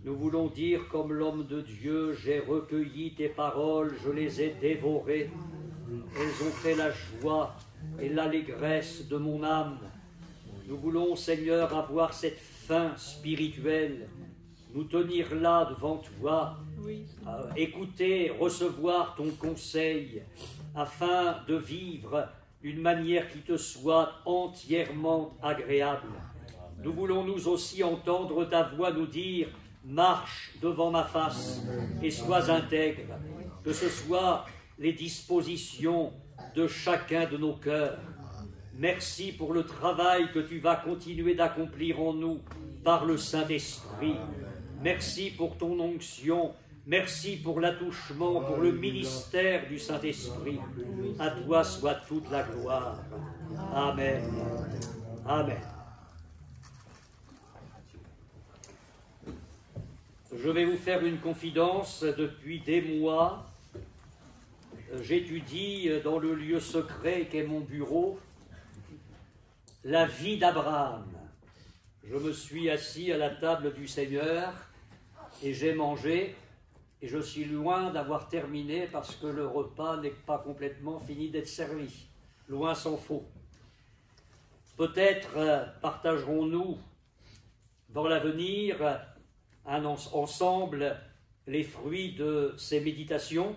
Nous voulons dire comme l'homme de Dieu, j'ai recueilli tes paroles, je les ai dévorées. Elles ont fait la joie et l'allégresse de mon âme. Nous voulons, Seigneur, avoir cette faim spirituelle, nous tenir là devant toi, écouter, recevoir ton conseil, afin de vivre d'une manière qui te soit entièrement agréable. Nous voulons nous aussi entendre ta voix nous dire « Marche devant ma face et sois intègre », que ce soit les dispositions de chacun de nos cœurs. Merci pour le travail que tu vas continuer d'accomplir en nous par le Saint-Esprit. Merci pour ton onction. Merci pour l'attouchement, pour le ministère du Saint-Esprit. À toi soit toute la gloire. Amen. Amen. Je vais vous faire une confidence. Depuis des mois, j'étudie dans le lieu secret qu'est mon bureau la vie d'Abraham. Je me suis assis à la table du Seigneur et j'ai mangé. Et je suis loin d'avoir terminé parce que le repas n'est pas complètement fini d'être servi. Loin s'en faut. Peut-être partagerons-nous dans l'avenir ensemble les fruits de ces méditations.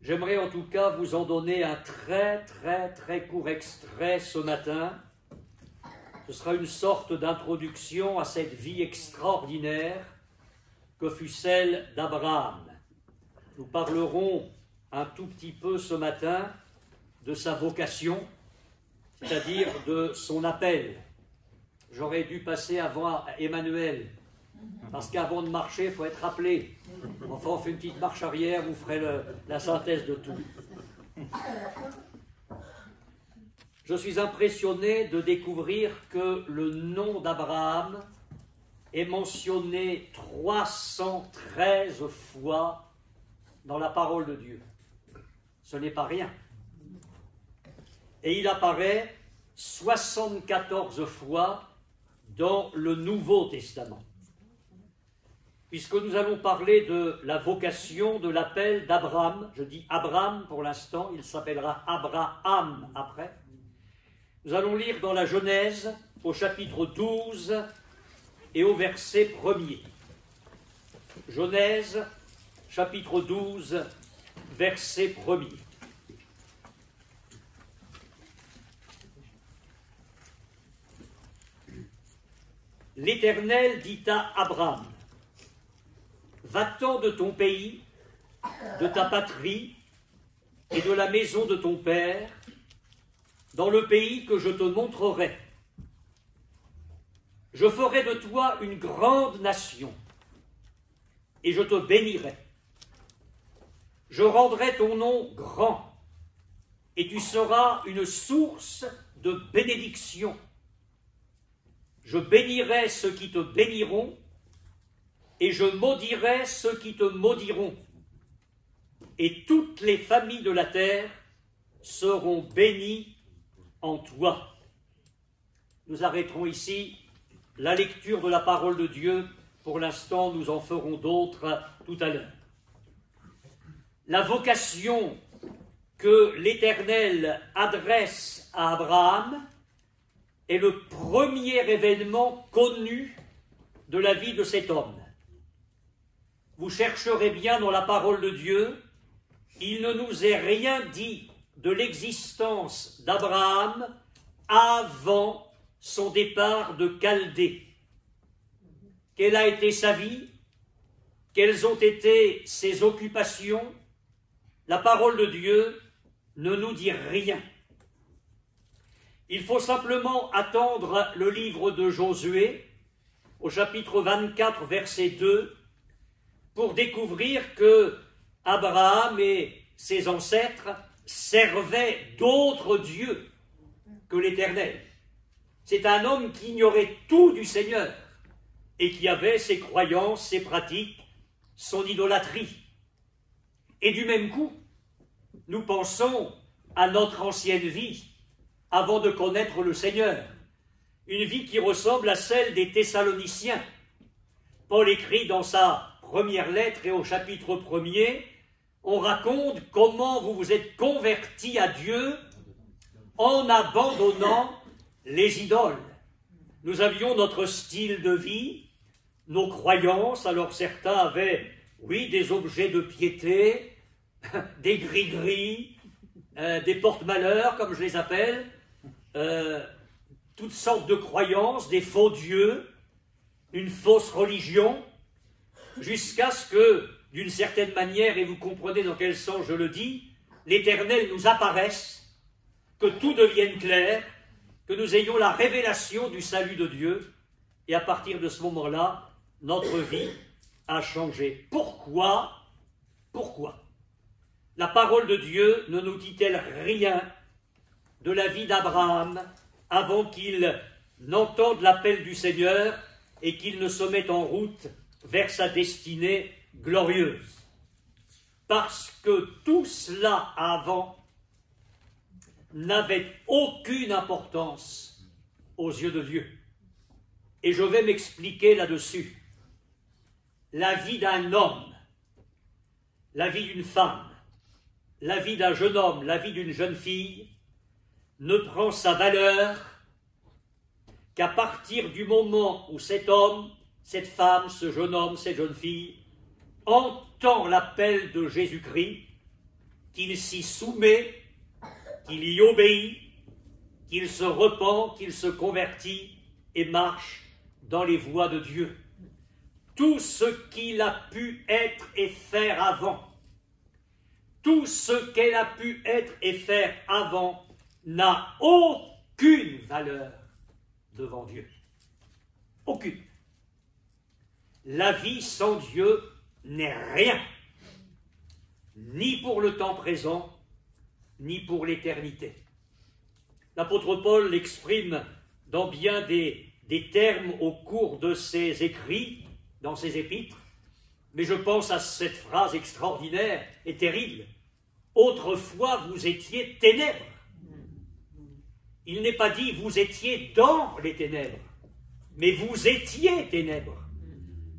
J'aimerais en tout cas vous en donner un très court extrait ce matin. Ce sera une sorte d'introduction à cette vie extraordinaire que fut celle d'Abraham. Nous parlerons un tout petit peu ce matin de sa vocation, c'est-à-dire de son appel. J'aurais dû passer avant Emmanuel, parce qu'avant de marcher, il faut être appelé. Enfin, on fait une petite marche arrière, vous ferez la synthèse de tout. Je suis impressionné de découvrir que le nom d'Abraham est mentionné 313 fois dans la parole de Dieu. Ce n'est pas rien. Et il apparaît 74 fois dans le Nouveau Testament. Puisque nous allons parler de la vocation, de l'appel d'Abraham, je dis Abraham pour l'instant, il s'appellera Abraham après. Nous allons lire dans la Genèse, au chapitre 12, et au verset 1er. Genèse, chapitre 12, verset 1er. L'Éternel dit à Abraham, « Va-t'en de ton pays, de ta patrie et de la maison de ton père, dans le pays que je te montrerai. Je ferai de toi une grande nation, et je te bénirai. Je rendrai ton nom grand, et tu seras une source de bénédiction. Je bénirai ceux qui te béniront, et je maudirai ceux qui te maudiront. Et toutes les familles de la terre seront bénies en toi. » Nous arrêterons ici la lecture de la parole de Dieu. Pour l'instant, nous en ferons d'autres tout à l'heure. La vocation que l'Éternel adresse à Abraham est le premier événement connu de la vie de cet homme. Vous chercherez bien dans la parole de Dieu, il ne nous est rien dit de l'existence d'Abraham avant son départ de Chaldée. Quelle a été sa vie? Quelles ont été ses occupations? La parole de Dieu ne nous dit rien. Il faut simplement attendre le livre de Josué, au chapitre 24, verset 2, pour découvrir que Abraham et ses ancêtres servaient d'autres dieux que l'Éternel. C'est un homme qui ignorait tout du Seigneur et qui avait ses croyances, ses pratiques, son idolâtrie. Et du même coup, nous pensons à notre ancienne vie avant de connaître le Seigneur, une vie qui ressemble à celle des Thessaloniciens. Paul écrit dans sa première lettre et au chapitre 1er, on raconte comment vous vous êtes convertis à Dieu en abandonnant les idoles. Nous avions notre style de vie, nos croyances. Alors certains avaient, oui, des objets de piété, des gris-gris, des porte-malheurs, comme je les appelle, toutes sortes de croyances, des faux dieux, une fausse religion, jusqu'à ce que, d'une certaine manière, et vous comprenez dans quel sens je le dis, l'Éternel nous apparaisse, que tout devienne clair, que nous ayons la révélation du salut de Dieu, et à partir de ce moment-là, notre vie a changé. Pourquoi la parole de Dieu ne nous dit-elle rien de la vie d'Abraham avant qu'il n'entende l'appel du Seigneur et qu'il ne se mette en route vers sa destinée glorieuse? Parce que tout cela avant n'avait aucune importance aux yeux de Dieu. Et je vais m'expliquer là-dessus. La vie d'un homme, la vie d'une femme, la vie d'un jeune homme, la vie d'une jeune fille ne prend sa valeur qu'à partir du moment où cet homme, cette femme, ce jeune homme, cette jeune fille entend l'appel de Jésus-Christ, qu'il s'y soumet, qu'il y obéit, qu'il se repent, qu'il se convertit et marche dans les voies de Dieu. Tout ce qu'il a pu être et faire avant, tout ce qu'elle a pu être et faire avant n'a aucune valeur devant Dieu. Aucune. La vie sans Dieu n'est rien, ni pour le temps présent, ni pour l'éternité. L'apôtre Paul l'exprime dans bien des termes au cours de ses écrits, dans ses épîtres, mais je pense à cette phrase extraordinaire et terrible. Autrefois, vous étiez ténèbres. Il n'est pas dit vous étiez dans les ténèbres, mais vous étiez ténèbres.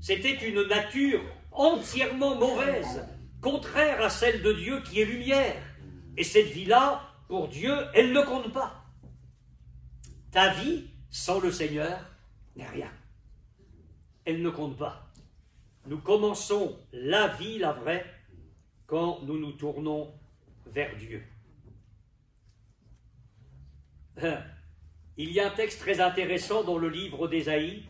C'était une nature entièrement mauvaise, contraire à celle de Dieu qui est lumière. Et cette vie-là, pour Dieu, elle ne compte pas. Ta vie, sans le Seigneur, n'est rien. Elle ne compte pas. Nous commençons la vie, la vraie, quand nous nous tournons vers Dieu. Il y a un texte très intéressant dans le livre d'Ésaïe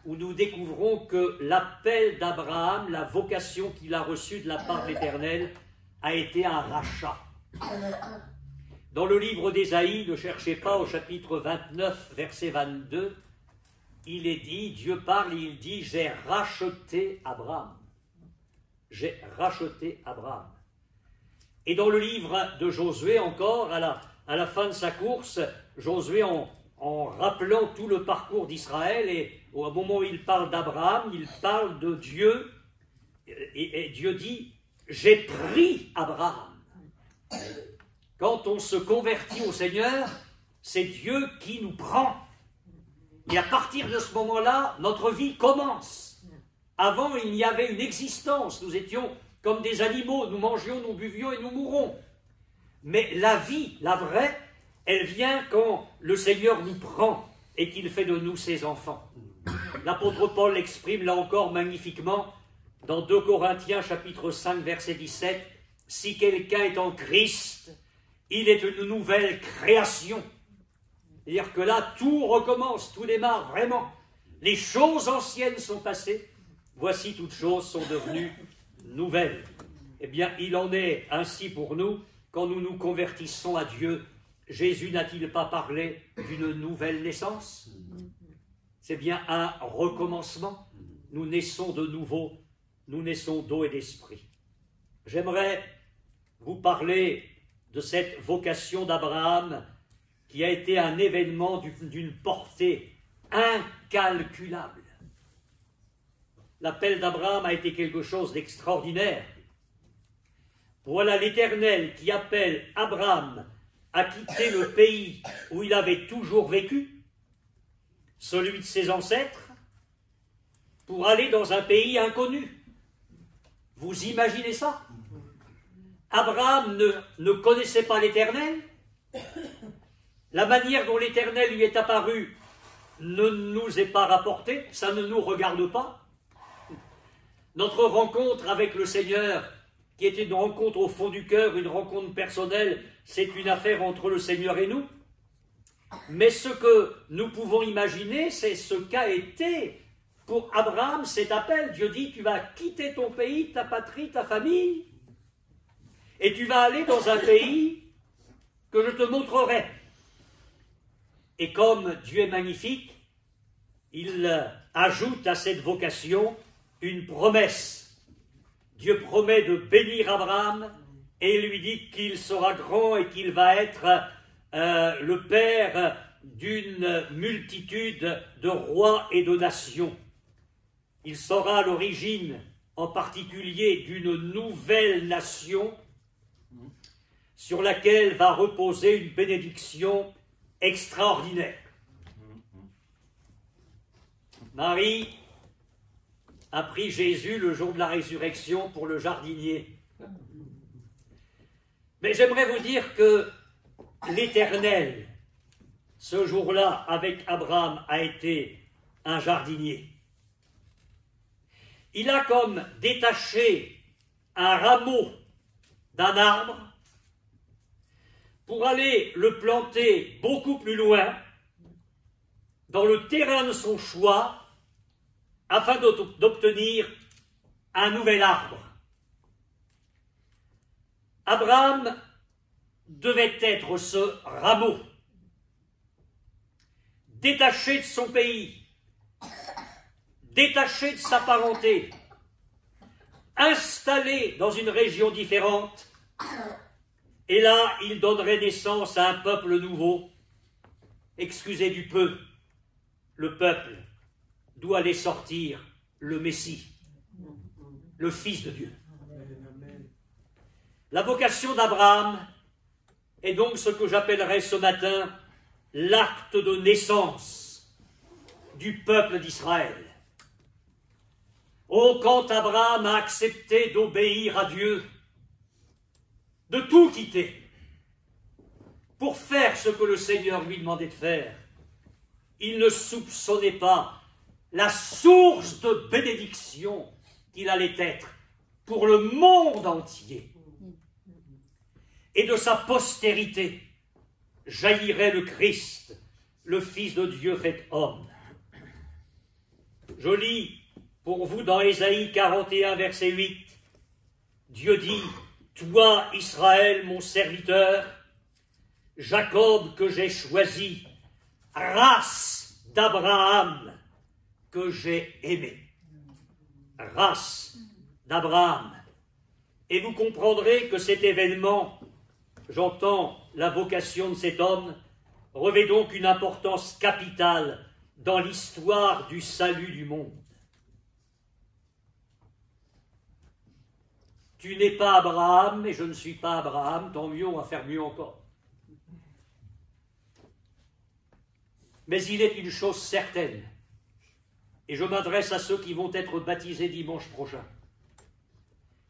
où nous découvrons que l'appel d'Abraham, la vocation qu'il a reçue de la part de l'Éternel, a été un rachat. Dans le livre d'Ésaïe, ne cherchez pas, au chapitre 29, verset 22, il est dit, Dieu parle, il dit, j'ai racheté Abraham. J'ai racheté Abraham. Et dans le livre de Josué encore, à la fin de sa course, Josué, en rappelant tout le parcours d'Israël, et au moment où il parle d'Abraham, il parle de Dieu, et Dieu dit, j'ai pris Abraham. Quand on se convertit au Seigneur, c'est Dieu qui nous prend. Et à partir de ce moment-là, notre vie commence. Avant, il y avait une existence. Nous étions comme des animaux. Nous mangions, nous buvions et nous mourons. Mais la vie, la vraie, elle vient quand le Seigneur nous prend et qu'il fait de nous ses enfants. L'apôtre Paul l'exprime là encore magnifiquement dans 2 Corinthiens chapitre 5 verset 17. Si quelqu'un est en Christ, il est une nouvelle création. C'est-à-dire que là, tout recommence, tout démarre vraiment. Les choses anciennes sont passées, voici toutes choses sont devenues nouvelles. Eh bien, il en est ainsi pour nous, quand nous nous convertissons à Dieu. Jésus n'a-t-il pas parlé d'une nouvelle naissance? C'est bien un recommencement. Nous naissons de nouveau, nous naissons d'eau et d'esprit. J'aimerais vous parler de cette vocation d'Abraham qui a été un événement d'une portée incalculable. L'appel d'Abraham a été quelque chose d'extraordinaire. Voilà l'Éternel qui appelle Abraham à quitter le pays où il avait toujours vécu, celui de ses ancêtres, pour aller dans un pays inconnu. Vous imaginez ça? Abraham ne connaissait pas l'Éternel. La manière dont l'Éternel lui est apparu ne nous est pas rapportée, ça ne nous regarde pas. Notre rencontre avec le Seigneur, qui était une rencontre au fond du cœur, une rencontre personnelle, c'est une affaire entre le Seigneur et nous. Mais ce que nous pouvons imaginer, c'est ce qu'a été pour Abraham cet appel. Dieu dit, tu vas quitter ton pays, ta patrie, ta famille, et tu vas aller dans un pays que je te montrerai. Et comme Dieu est magnifique, il ajoute à cette vocation une promesse. Dieu promet de bénir Abraham et lui dit qu'il sera grand et qu'il va être le père d'une multitude de rois et de nations. Il sera à l'origine, en particulier, d'une nouvelle nation sur laquelle va reposer une bénédiction extraordinaire. Marie a pris Jésus le jour de la résurrection pour le jardinier. Mais j'aimerais vous dire que l'Éternel, ce jour-là, avec Abraham, a été un jardinier. Il a comme détaché un rameau d'un arbre pour aller le planter beaucoup plus loin, dans le terrain de son choix, afin d'obtenir un nouvel arbre. Abraham devait être ce rameau, détaché de son pays, détaché de sa parenté, installé dans une région différente, et là, il donnerait naissance à un peuple nouveau. Excusez du peu, le peuple d'où allait sortir le Messie, le Fils de Dieu. La vocation d'Abraham est donc ce que j'appellerais ce matin l'acte de naissance du peuple d'Israël. Oh, quand Abraham a accepté d'obéir à Dieu, de tout quitter pour faire ce que le Seigneur lui demandait de faire, il ne soupçonnait pas la source de bénédiction qu'il allait être pour le monde entier. Et de sa postérité jaillirait le Christ, le Fils de Dieu fait homme. Je lis pour vous dans Ésaïe 41, verset 8, Dieu dit, « Toi, Israël, mon serviteur, Jacob que j'ai choisi, race d'Abraham que j'ai aimé. » Race d'Abraham. Et vous comprendrez que cet événement, j'entends la vocation de cet homme, revêt donc une importance capitale dans l'histoire du salut du monde. Tu n'es pas Abraham, et je ne suis pas Abraham, tant mieux, on va faire mieux encore. Mais il est une chose certaine, et je m'adresse à ceux qui vont être baptisés dimanche prochain.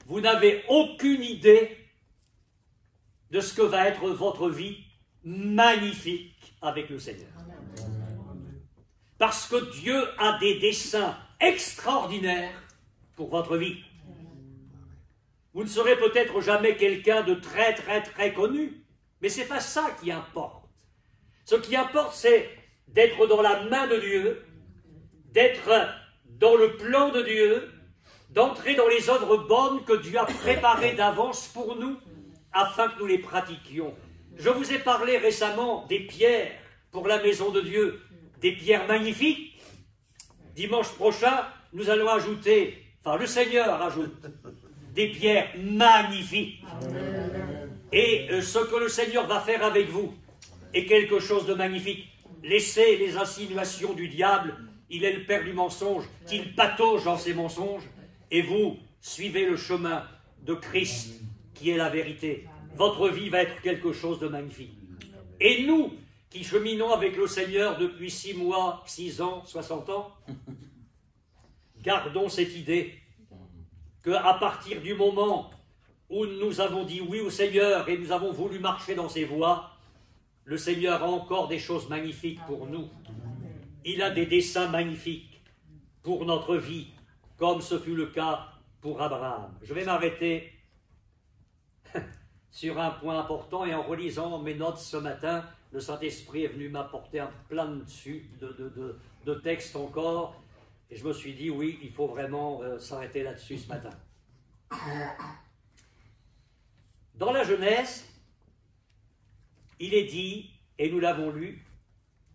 Vous n'avez aucune idée de ce que va être votre vie magnifique avec le Seigneur. Parce que Dieu a des desseins extraordinaires pour votre vie. Vous ne serez peut-être jamais quelqu'un de très, très, très connu, mais ce n'est pas ça qui importe. Ce qui importe, c'est d'être dans la main de Dieu, d'être dans le plan de Dieu, d'entrer dans les œuvres bonnes que Dieu a préparées d'avance pour nous, afin que nous les pratiquions. Je vous ai parlé récemment des pierres pour la maison de Dieu, des pierres magnifiques. Dimanche prochain, nous allons ajouter, le Seigneur ajoute, des pierres magnifiques. Et ce que le Seigneur va faire avec vous est quelque chose de magnifique. Laissez les insinuations du diable, il est le père du mensonge, qu'il patauge dans ses mensonges, et vous suivez le chemin de Christ, qui est la vérité. Votre vie va être quelque chose de magnifique. Et nous, qui cheminons avec le Seigneur depuis 6 mois, 6 ans, 60 ans, Gardons cette idée qu'à partir du moment où nous avons dit oui au Seigneur et nous avons voulu marcher dans ses voies, le Seigneur a encore des choses magnifiques pour nous. Il a des desseins magnifiques pour notre vie, comme ce fut le cas pour Abraham. Je vais m'arrêter sur un point important, et en relisant mes notes ce matin, le Saint-Esprit est venu m'apporter un plein de textes encore, et je me suis dit, oui, il faut vraiment s'arrêter là-dessus ce matin. Dans la Genèse, il est dit, et nous l'avons lu,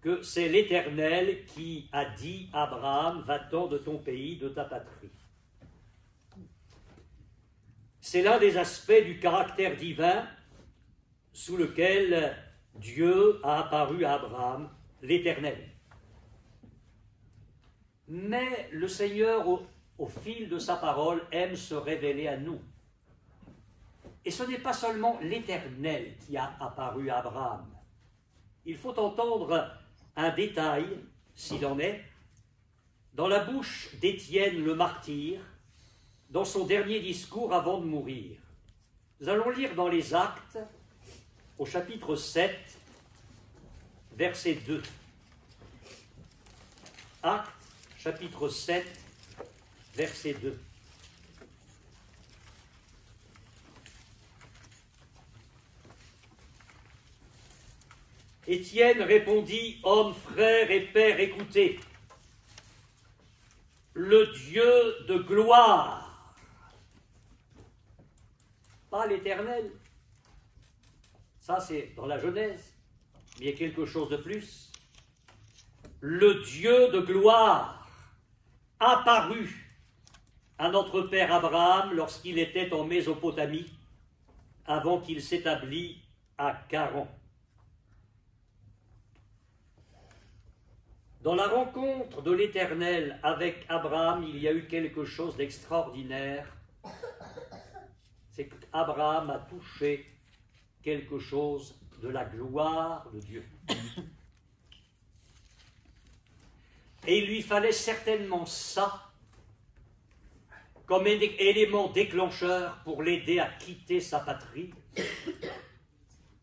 que c'est l'Éternel qui a dit à Abraham, va-t'en de ton pays, de ta patrie. C'est l'un des aspects du caractère divin sous lequel Dieu a apparu à Abraham, l'Éternel. Mais le Seigneur, au fil de sa parole, aime se révéler à nous. Et ce n'est pas seulement l'Éternel qui a apparu à Abraham. Il faut entendre un détail, s'il en est, dans la bouche d'Étienne le martyr, dans son dernier discours avant de mourir. Nous allons lire dans les Actes, au chapitre 7, verset 2. Actes, chapitre 7, verset 2. Étienne répondit, « Hommes, frères et pères, écoutez, le Dieu de gloire, pas l'Éternel, ça c'est dans la Genèse, mais il y a quelque chose de plus, le Dieu de gloire apparut à notre père Abraham lorsqu'il était en Mésopotamie, avant qu'il s'établît à Charan. » Dans la rencontre de l'Éternel avec Abraham, il y a eu quelque chose d'extraordinaire. C'est qu'Abraham a touché quelque chose de la gloire de Dieu. Et il lui fallait certainement ça comme élément déclencheur pour l'aider à quitter sa patrie,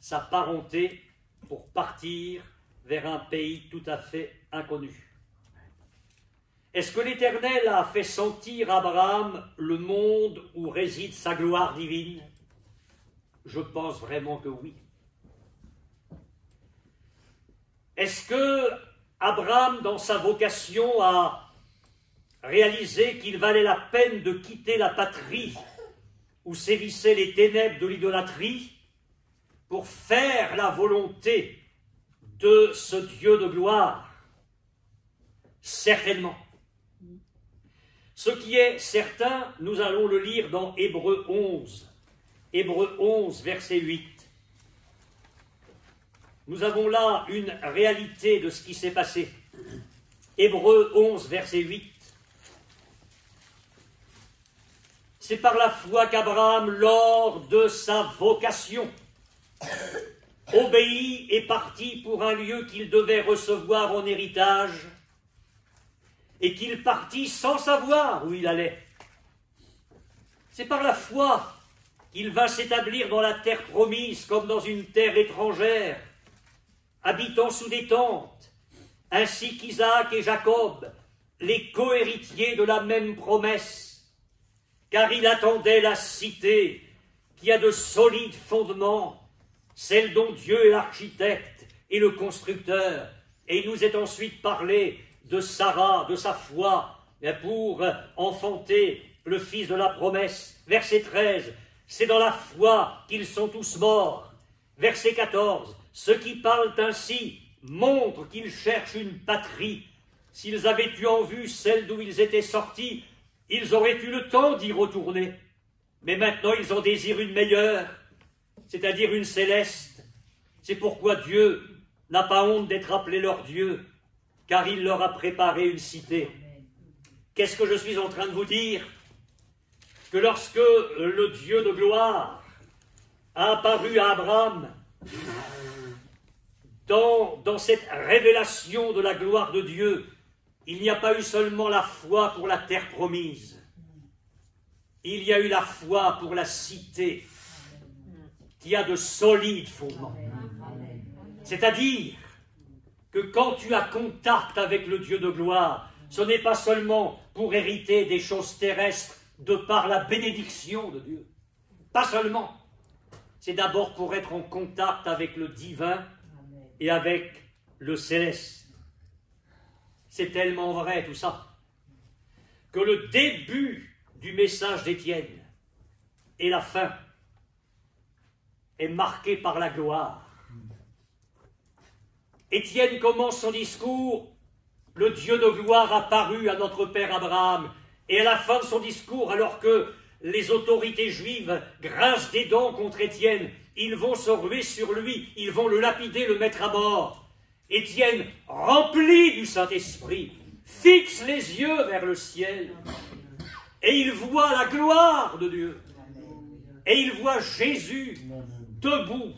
sa parenté, pour partir vers un pays tout à fait inconnu. Est-ce que l'Éternel a fait sentir à Abraham le monde où réside sa gloire divine? Je pense vraiment que oui. Est-ce que Abraham, dans sa vocation, a réalisé qu'il valait la peine de quitter la patrie où sévissaient les ténèbres de l'idolâtrie pour faire la volonté de ce Dieu de gloire? Certainement. Ce qui est certain, nous allons le lire dans Hébreux 11. Hébreux 11, verset 8. Nous avons là une réalité de ce qui s'est passé. Hébreux 11, verset 8. C'est par la foi qu'Abraham, lors de sa vocation, obéit et partit pour un lieu qu'il devait recevoir en héritage, et qu'il partit sans savoir où il allait. C'est par la foi qu'il va s'établir dans la terre promise comme dans une terre étrangère, habitant sous des tentes, ainsi qu'Isaac et Jacob, les cohéritiers de la même promesse, car il attendait la cité qui a de solides fondements, celle dont Dieu est l'architecte et le constructeur. Et il nous est ensuite parlé de Sarah, de sa foi, pour enfanter le fils de la promesse. Verset 13, c'est dans la foi qu'ils sont tous morts. Verset 14, ceux qui parlent ainsi montrent qu'ils cherchent une patrie. S'ils avaient eu en vue celle d'où ils étaient sortis, ils auraient eu le temps d'y retourner. Mais maintenant, ils en désirent une meilleure, c'est-à-dire une céleste. C'est pourquoi Dieu n'a pas honte d'être appelé leur Dieu, car il leur a préparé une cité. Qu'est-ce que je suis en train de vous dire? Que lorsque le Dieu de gloire a apparu à Abraham, dans cette révélation de la gloire de Dieu, il n'y a pas eu seulement la foi pour la terre promise, il y a eu la foi pour la cité qui a de solides fondements. C'est-à-dire que quand tu as contact avec le Dieu de gloire, ce n'est pas seulement pour hériter des choses terrestres de par la bénédiction de Dieu. Pas seulement. C'est d'abord pour être en contact avec le divin et avec le céleste. C'est tellement vrai tout ça, que le début du message d'Étienne et la fin est marqué par la gloire. Étienne commence son discours, le Dieu de gloire apparut à notre père Abraham, et à la fin de son discours, alors que les autorités juives grincent des dents contre Étienne, ils vont se ruer sur lui, ils vont le lapider, le mettre à mort. Étienne, rempli du Saint-Esprit, fixe les yeux vers le ciel, et il voit la gloire de Dieu, et il voit Jésus debout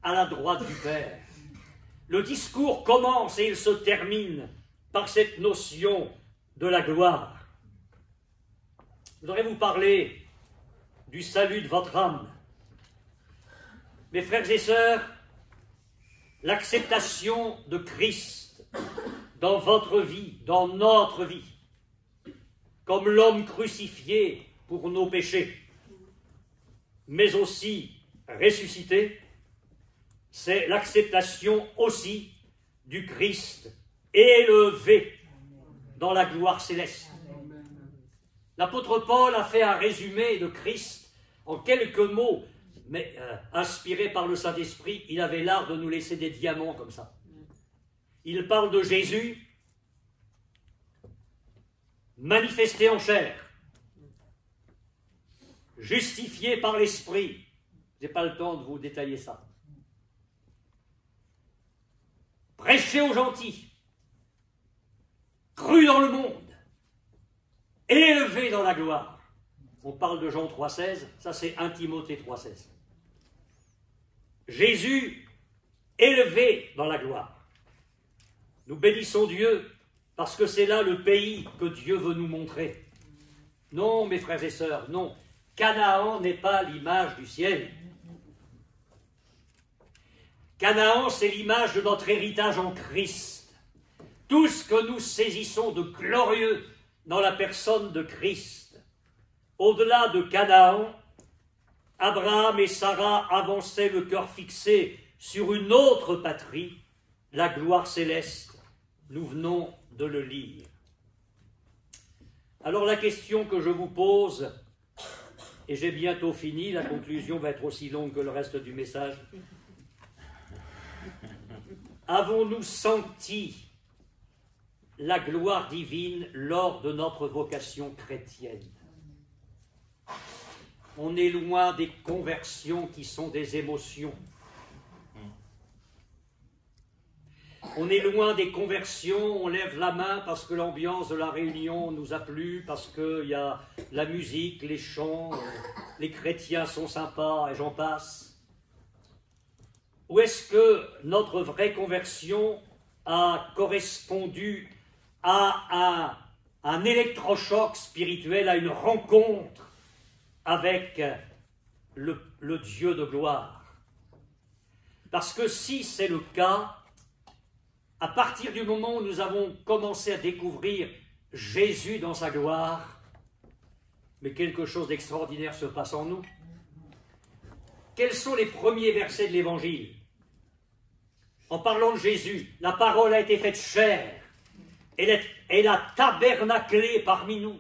à la droite du Père. Le discours commence et il se termine par cette notion de la gloire. Je voudrais vous parler du salut de votre âme. Mes frères et sœurs, l'acceptation de Christ dans votre vie, dans notre vie, comme l'homme crucifié pour nos péchés, mais aussi ressuscité, c'est l'acceptation aussi du Christ élevé dans la gloire céleste. L'apôtre Paul a fait un résumé de Christ en quelques mots, mais inspiré par le Saint-Esprit, il avait l'art de nous laisser des diamants comme ça. Il parle de Jésus manifesté en chair, justifié par l'Esprit. Je n'ai pas le temps de vous détailler ça. Prêché aux gentils, cru dans le monde, élevé dans la gloire. On parle de Jean 3,16, ça c'est 1 Timothée 3,16. Jésus élevé dans la gloire. Nous bénissons Dieu parce que c'est là le pays que Dieu veut nous montrer. Non, mes frères et sœurs, non. Canaan n'est pas l'image du ciel. Canaan, c'est l'image de notre héritage en Christ. Tout ce que nous saisissons de glorieux dans la personne de Christ. Au-delà de Canaan, Abraham et Sarah avançaient le cœur fixé sur une autre patrie, la gloire céleste. Nous venons de le lire. Alors la question que je vous pose, et j'ai bientôt fini, la conclusion va être aussi longue que le reste du message. Avons-nous senti la gloire divine lors de notre vocation chrétienne? On est loin des conversions qui sont des émotions. On est loin des conversions, on lève la main parce que l'ambiance de la réunion nous a plu, parce qu'il y a la musique, les chants, les chrétiens sont sympas et j'en passe. Ou est-ce que notre vraie conversion a correspondu à un électrochoc spirituel, à une rencontre avec le Dieu de gloire? Parce que si c'est le cas, à partir du moment où nous avons commencé à découvrir Jésus dans sa gloire, mais quelque chose d'extraordinaire se passe en nous. Quels sont les premiers versets de l'Évangile? En parlant de Jésus, la parole a été faite chair, elle a tabernaclé parmi nous,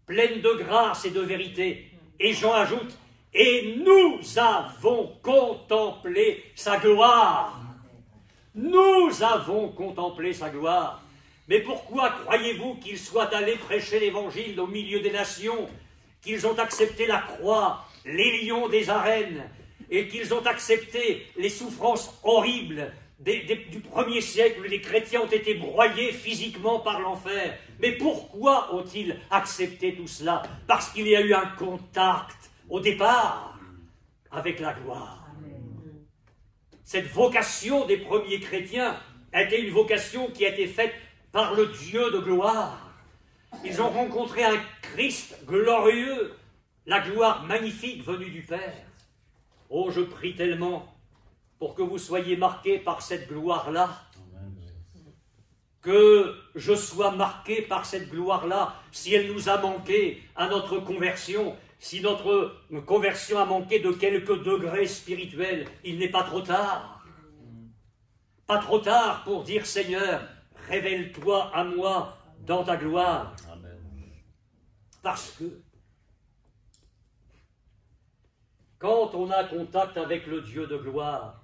pleine de grâce et de vérité. Et Jean ajoute, et nous avons contemplé sa gloire. Nous avons contemplé sa gloire. Mais pourquoi croyez-vous qu'ils soient allés prêcher l'évangile au milieu des nations, qu'ils ont accepté la croix, les lions des arènes, et qu'ils ont accepté les souffrances horribles du 1er siècle où les chrétiens ont été broyés physiquement par l'enfer? Mais pourquoi ont-ils accepté tout cela? Parce qu'il y a eu un contact au départ avec la gloire. Cette vocation des premiers chrétiens a été une vocation qui a été faite par le Dieu de gloire. Ils ont rencontré un Christ glorieux, la gloire magnifique venue du Père. Oh, je prie tellement pour que vous soyez marqués par cette gloire-là, que je sois marqué par cette gloire-là, si elle nous a manqué à notre conversion, si notre conversion a manqué de quelques degrés spirituels, il n'est pas trop tard. Pas trop tard pour dire, Seigneur, révèle-toi à moi dans ta gloire. Amen. Parce que quand on a contact avec le Dieu de gloire,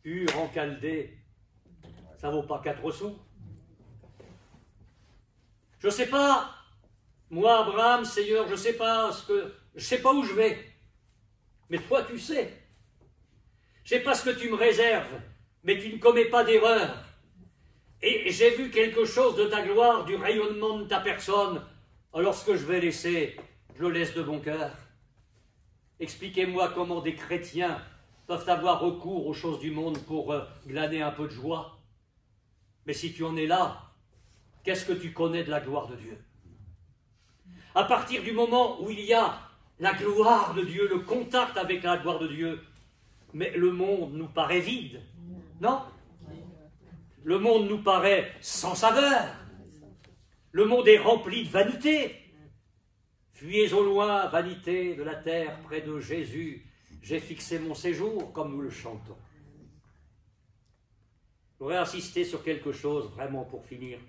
Ur en Chaldée, ça vaut pas 4 sous. Je ne sais pas, moi, Abraham, Seigneur, je ne sais pas où je vais. Mais toi, tu sais. Je ne sais pas ce que tu me réserves, mais tu ne commets pas d'erreur. Et j'ai vu quelque chose de ta gloire, du rayonnement de ta personne. Alors ce que je vais laisser, je le laisse de bon cœur. Expliquez-moi comment des chrétiens peuvent avoir recours aux choses du monde pour glaner un peu de joie. Mais si tu en es là, qu'est-ce que tu connais de la gloire de Dieu? À partir du moment où il y a la gloire de Dieu, le contact avec la gloire de Dieu, mais le monde nous paraît vide, non? Le monde nous paraît sans saveur. Le monde est rempli de vanité. Fuyez au loin, vanité de la terre, près de Jésus. J'ai fixé mon séjour, comme nous le chantons. Je voudrais insister sur quelque chose, vraiment, pour finir.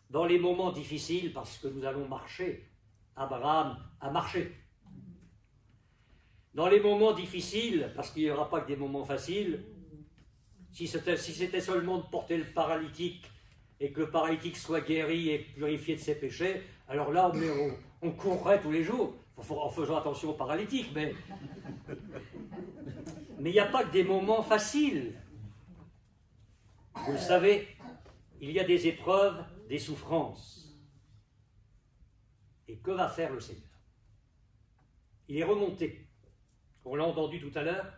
Dans les moments difficiles, parce que nous allons marcher, Abraham a marché. Dans les moments difficiles, parce qu'il n'y aura pas que des moments faciles, si c'était seulement de porter le paralytique et que le paralytique soit guéri et purifié de ses péchés, alors là, on courrait tous les jours, en faisant attention aux paralytiques, mais il n'y a pas que des moments faciles. Vous le savez, il y a des épreuves, des souffrances. Et que va faire le Seigneur? Il est remonté. On l'a entendu tout à l'heure.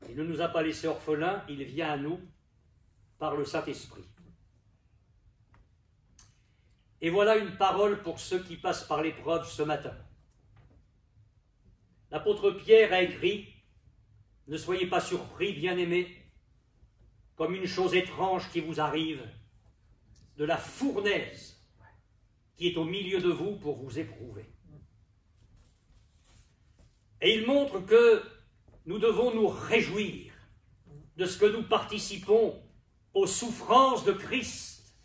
Il ne nous a pas laissés orphelins, il vient à nous par le Saint-Esprit. Et voilà une parole pour ceux qui passent par l'épreuve ce matin. L'apôtre Pierre a écrit « Ne soyez pas surpris, bien-aimés, comme une chose étrange qui vous arrive, de la fournaise qui est au milieu de vous pour vous éprouver. » Et il montre que nous devons nous réjouir de ce que nous participons aux souffrances de Christ,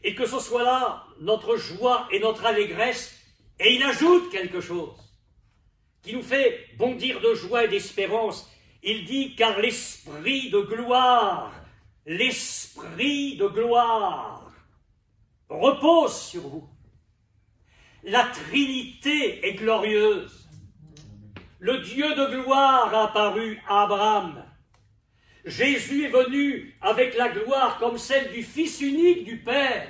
et que ce soit là notre joie et notre allégresse, et il ajoute quelque chose qui nous fait bondir de joie et d'espérance. Il dit « Car l'Esprit de gloire repose sur vous. La Trinité est glorieuse. Le Dieu de gloire a apparu à Abraham. Jésus est venu avec la gloire comme celle du Fils unique du Père.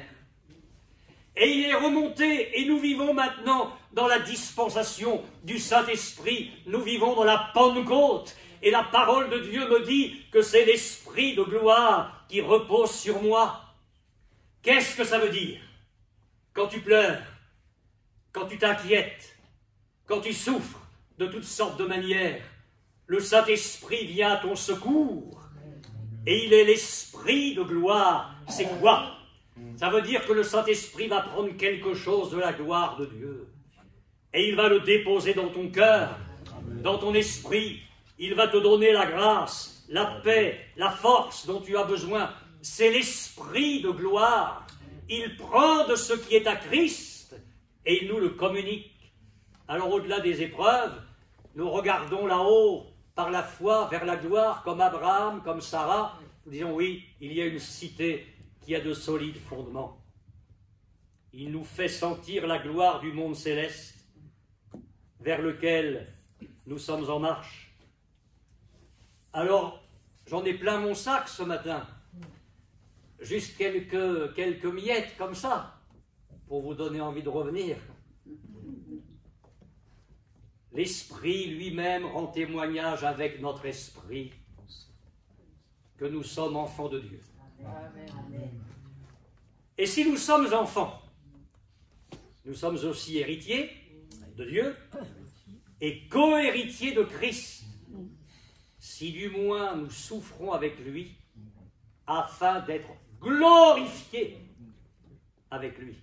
Et il est remonté, et nous vivons maintenant dans la dispensation du Saint-Esprit. Nous vivons dans la Pentecôte. Et la parole de Dieu me dit que c'est l'Esprit de gloire qui repose sur moi. Qu'est-ce que ça veut dire? Quand tu pleures, quand tu t'inquiètes, quand tu souffres de toutes sortes de manières, le Saint-Esprit vient à ton secours. Et il est l'Esprit de gloire. C'est quoi? Ça veut dire que le Saint-Esprit va prendre quelque chose de la gloire de Dieu. Et il va le déposer dans ton cœur, dans ton esprit. Il va te donner la grâce, la paix, la force dont tu as besoin. C'est l'Esprit de gloire. Il prend de ce qui est à Christ et il nous le communique. Alors au-delà des épreuves, nous regardons là-haut par la foi vers la gloire, comme Abraham, comme Sarah. Nous disons oui, il y a une cité qui a de solides fondements. Il nous fait sentir la gloire du monde céleste vers lequel nous sommes en marche. Alors, j'en ai plein mon sac ce matin. Juste quelques miettes comme ça, pour vous donner envie de revenir. L'Esprit lui-même rend témoignage avec notre esprit que nous sommes enfants de Dieu. Et si nous sommes enfants, nous sommes aussi héritiers de Dieu et co-héritiers de Christ, si du moins nous souffrons avec lui, afin d'être glorifiés avec lui.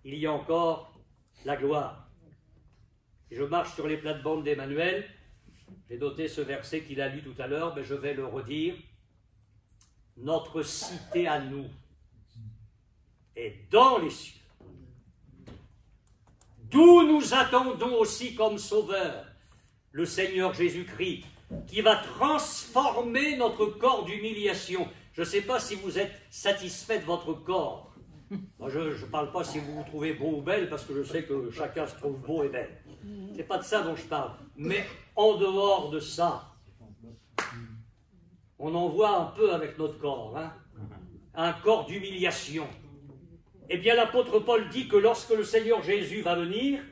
Il y a encore la gloire. Et je marche sur les plates-bandes d'Emmanuel. J'ai noté ce verset qu'il a lu tout à l'heure, mais je vais le redire. Notre cité à nous est dans les cieux, d'où nous attendons aussi comme sauveur le Seigneur Jésus-Christ, qui va transformer notre corps d'humiliation. Je ne sais pas si vous êtes satisfait de votre corps. Moi, je ne parle pas si vous vous trouvez beau ou belle, parce que je sais que chacun se trouve beau et belle. Ce n'est pas de ça dont je parle. Mais en dehors de ça, on en voit un peu avec notre corps, hein? Un corps d'humiliation. Eh bien, l'apôtre Paul dit que lorsque le Seigneur Jésus va venir,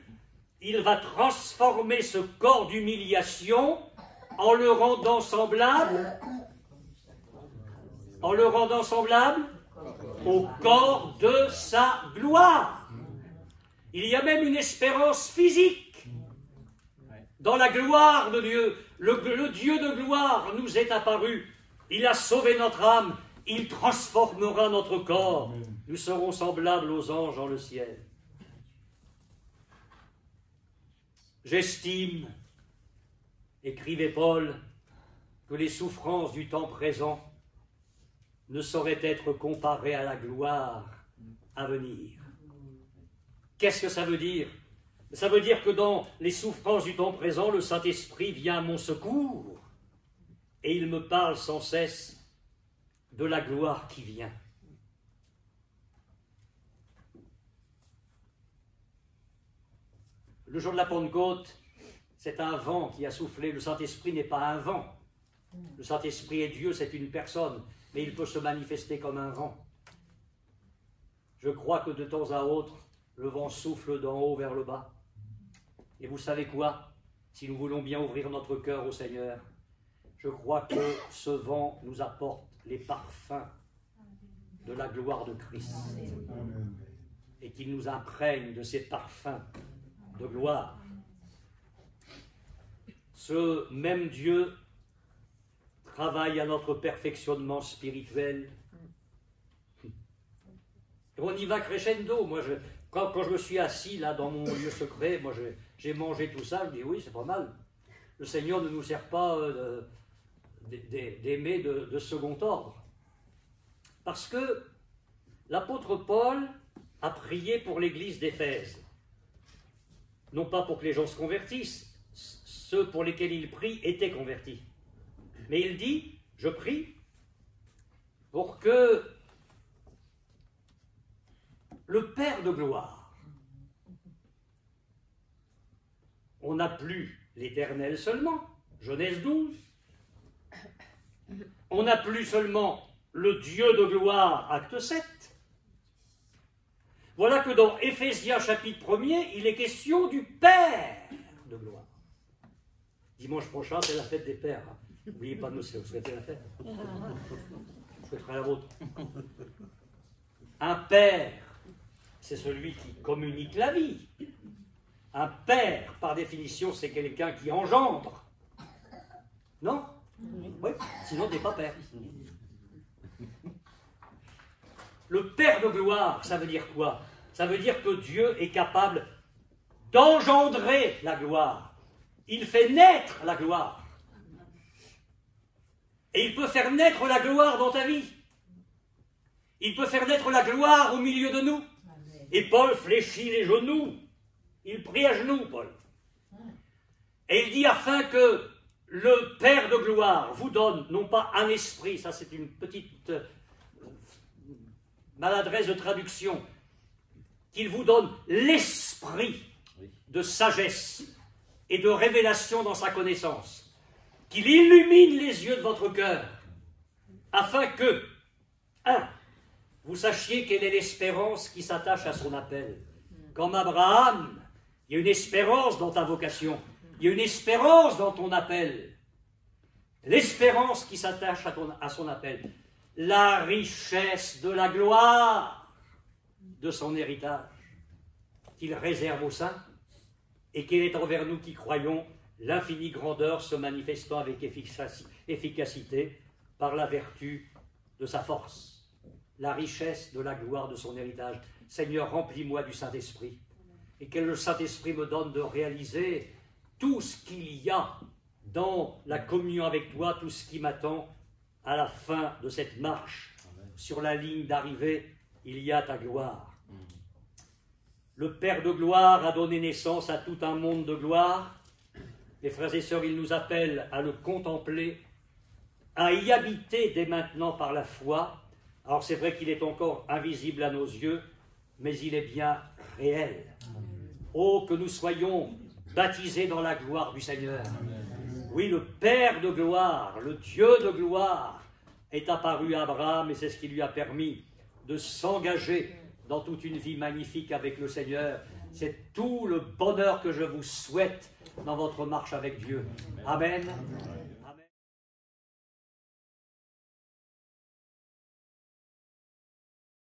il va transformer ce corps d'humiliation en le rendant semblable au corps de sa gloire. Il y a même une espérance physique dans la gloire de Dieu. Le Dieu de gloire nous est apparu. Il a sauvé notre âme. Il transformera notre corps. Nous serons semblables aux anges dans le ciel. J'estime, écrivait Paul, que les souffrances du temps présent ne sauraient être comparées à la gloire à venir. Qu'est-ce que ça veut dire? Ça veut dire que dans les souffrances du temps présent, le Saint-Esprit vient à mon secours et il me parle sans cesse de la gloire qui vient. Le jour de la Pentecôte, c'est un vent qui a soufflé. Le Saint-Esprit n'est pas un vent. Le Saint-Esprit est Dieu, c'est une personne, mais il peut se manifester comme un vent. Je crois que de temps à autre, le vent souffle d'en haut vers le bas. Et vous savez quoi? Si nous voulons bien ouvrir notre cœur au Seigneur, je crois que ce vent nous apporte les parfums de la gloire de Christ. Et qu'il nous imprègne de ces parfums de gloire. Ce même Dieu travaille à notre perfectionnement spirituel. On y va crescendo. Moi, quand je me suis assis là dans mon lieu secret, moi j'ai mangé tout ça, je dis oui, c'est pas mal. Le Seigneur ne nous sert pas d'aimer de second ordre. Parce que l'apôtre Paul a prié pour l'église d'Éphèse. Non pas pour que les gens se convertissent, ceux pour lesquels il prie étaient convertis. Mais il dit, je prie pour que le Père de gloire, on n'a plus l'Éternel seulement, Genèse 12, on n'a plus seulement le Dieu de gloire, acte 7. Voilà que dans Éphésiens chapitre 1er, il est question du Père de gloire. Dimanche prochain, c'est la fête des pères. N'oubliez pas de nous souhaiter la fête. Je souhaiterai la vôtre. Un père, c'est celui qui communique la vie. Un père, par définition, c'est quelqu'un qui engendre. Non? Oui, sinon tu n'es pas père. Le Père de gloire, ça veut dire quoi? Ça veut dire que Dieu est capable d'engendrer la gloire. Il fait naître la gloire. Et il peut faire naître la gloire dans ta vie. Il peut faire naître la gloire au milieu de nous. Et Paul fléchit les genoux. Il prie à genoux, Paul. Et il dit afin que le Père de gloire vous donne, non pas un esprit, ça c'est une petite maladresse de traduction, qu'il vous donne l'esprit de sagesse et de révélation dans sa connaissance, qu'il illumine les yeux de votre cœur, afin que, 1. Vous sachiez quelle est l'espérance qui s'attache à son appel. Comme Abraham, il y a une espérance dans ta vocation, il y a une espérance dans ton appel, l'espérance qui s'attache à son appel. la richesse de la gloire de son héritage qu'il réserve aux saints et qu'il est envers nous qui croyons l'infinie grandeur se manifestant avec efficacité par la vertu de sa force, la richesse de la gloire de son héritage. Seigneur, remplis-moi du Saint-Esprit et que le Saint-Esprit me donne de réaliser tout ce qu'il y a dans la communion avec toi, tout ce qui m'attend à la fin de cette marche. Amen. Sur la ligne d'arrivée, il y a ta gloire. Le Père de gloire a donné naissance à tout un monde de gloire. Les frères et sœurs, il nous appelle à le contempler, à y habiter dès maintenant par la foi. Alors c'est vrai qu'il est encore invisible à nos yeux, mais il est bien réel. Oh, que nous soyons baptisés dans la gloire du Seigneur. Oui, le Père de gloire, le Dieu de gloire est apparu à Abraham et c'est ce qui lui a permis de s'engager dans toute une vie magnifique avec le Seigneur. C'est tout le bonheur que je vous souhaite dans votre marche avec Dieu. Amen.